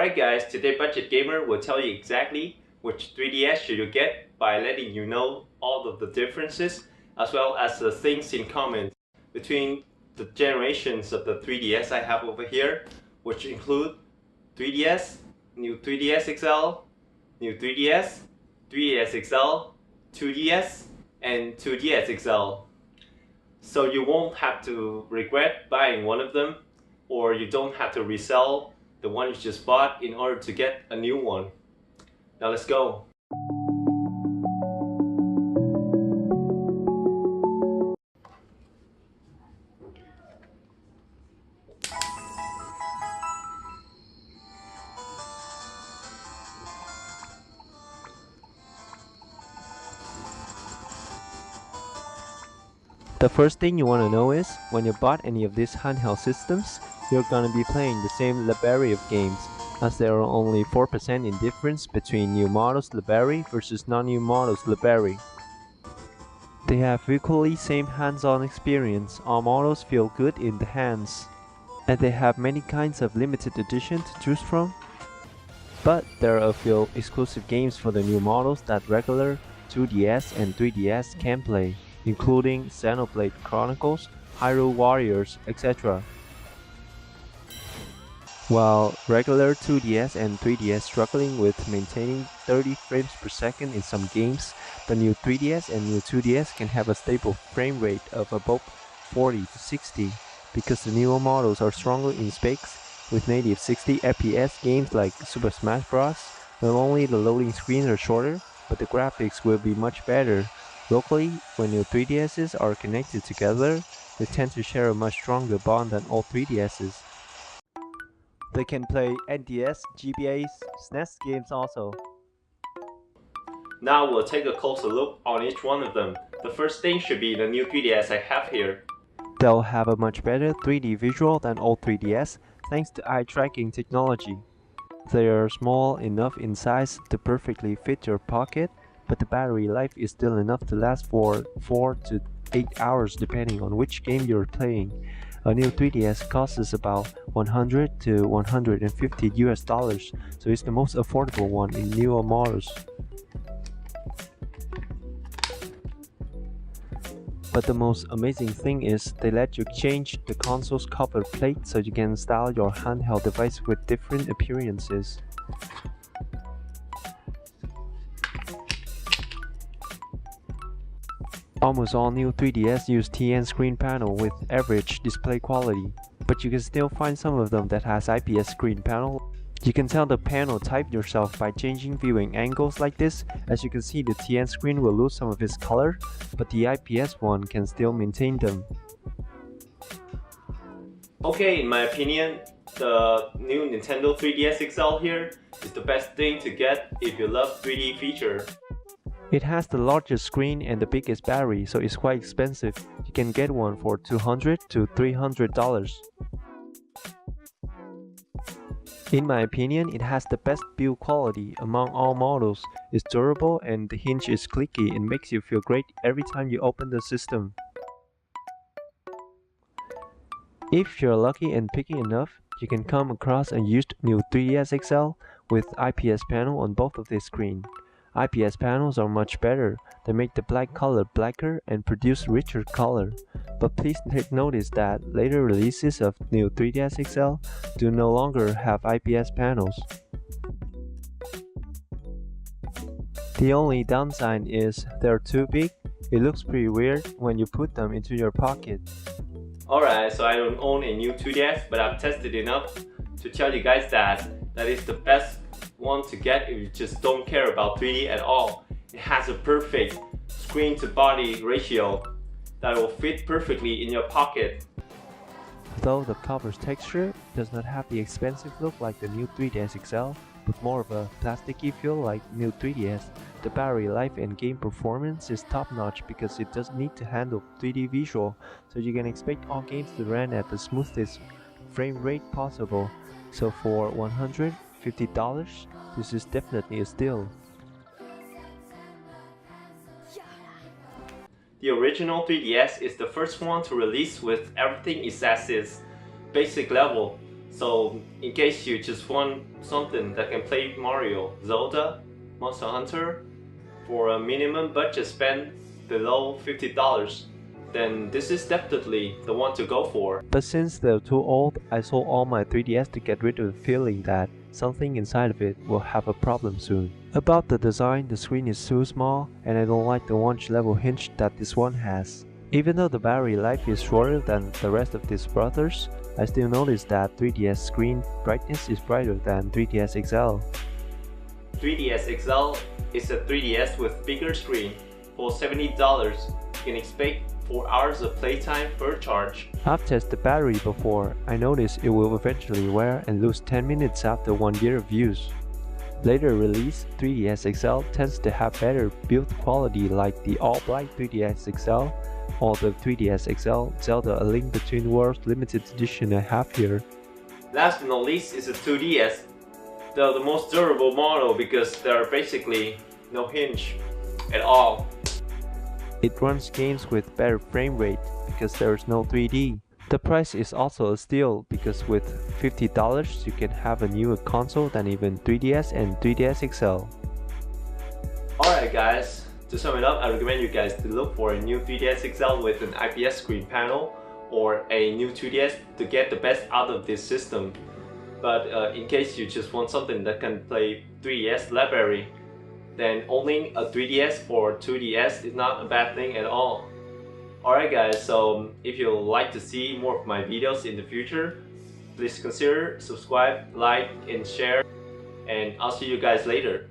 Alright guys, today Budget Gamer will tell you exactly which 3DS should you get by letting you know all of the differences as well as the things in common between the generations of the 3DS I have over here, which include 3DS, new 3DS XL, new 3DS, 3DS XL, 2DS, and 2DS XL. So you won't have to regret buying one of them, or you don't have to resell the one you just bought in order to get a new one. Now let's go. The first thing you want to know is, when you bought any of these handheld systems, you're gonna be playing the same library of games, as there are only 4% in difference between new models library versus non-new models library. They have equally same hands-on experience, all models feel good in the hands, and they have many kinds of limited edition to choose from. But there are a few exclusive games for the new models that regular 2DS and 3DS can play, including Xenoblade Chronicles, Hyrule Warriors, etc. While regular 2DS and 3DS struggling with maintaining 30 frames per second in some games, the new 3DS and new 2DS can have a stable frame rate of above 40 to 60 because the newer models are stronger in specs with native 60 FPS games like Super Smash Bros. Not only the loading screens are shorter, but the graphics will be much better. Locally, when new 3DSs are connected together, they tend to share a much stronger bond than old 3DSs. They can play NDS, GBAs, SNES games also. Now we'll take a closer look on each one of them. The first thing should be the new 3DS I have here. They'll have a much better 3D visual than old 3DS thanks to eye tracking technology. They are small enough in size to perfectly fit your pocket, but the battery life is still enough to last for 4 to 8 hours depending on which game you're playing. A new 3DS costs about 100 to 150 US dollars, so it's the most affordable one in newer models. But the most amazing thing is they let you change the console's cover plate so you can style your handheld device with different appearances. Almost all new 3DS use TN screen panel with average display quality, but you can still find some of them that has IPS screen panel. You can tell the panel type yourself by changing viewing angles like this. As you can see, the TN screen will lose some of its color, but the IPS one can still maintain them. Okay, in my opinion, the new Nintendo 3DS XL here is the best thing to get if you love 3D feature. It has the largest screen and the biggest battery, so it's quite expensive. You can get one for $200 to $300. In my opinion, it has the best build quality among all models. It's durable and the hinge is clicky and makes you feel great every time you open the system. If you're lucky and picky enough, you can come across a used new 3DS XL with IPS panel on both of their screens. IPS panels are much better. They make the black color blacker and produce richer color. But please take notice that later releases of new 3DS XL do no longer have IPS panels. The only downside is they're too big. It looks pretty weird when you put them into your pocket. Alright, so I don't own a new 2DS, but I've tested enough to tell you guys that is the best one to get if you just don't care about 3D at all. It has a perfect screen to body ratio that will fit perfectly in your pocket. Though the cover's texture does not have the expensive look like the new 3DS XL, but more of a plasticky feel like new 3DS, the battery life and game performance is top notch because it doesn't need to handle 3D visual, so you can expect all games to run at the smoothest frame rate possible. So for $150, this is definitely a steal. The original 3DS is the first one to release with everything is at its basic level. So in case you just want something that can play Mario, Zelda, Monster Hunter for a minimum budget spend below $50, then this is definitely the one to go for. But since they're too old, I sold all my 3DS to get rid of the feeling that something inside of it will have a problem soon. About the design, the screen is too small, and I don't like the launch level hinge that this one has. Even though the battery life is shorter than the rest of these brothers, I still notice that 3DS screen brightness is brighter than 3DS XL. 3DS XL is a 3DS with bigger screen. For $70, you can expect 4 hours of playtime per charge. I've tested the battery before. I noticed it will eventually wear and lose 10 minutes after 1 year of use. Later release, 3DS XL tends to have better build quality like the all-black 3DS XL or the 3DS XL Zelda A Link Between Worlds limited edition I have here. Last but not least is the 2DS. They're the most durable model because there are basically no hinge at all. It runs games with better frame rate because there is no 3D. The price is also a steal because with $50 you can have a newer console than even 3DS and 3DS XL. Alright guys, to sum it up, I recommend you guys to look for a new 3DS XL with an IPS screen panel or a new 2DS to get the best out of this system. But in case you just want something that can play 3DS library, then owning a 3DS or 2DS is not a bad thing at all. Alright guys, so if you'd like to see more of my videos in the future, please consider subscribe, like and share, and I'll see you guys later.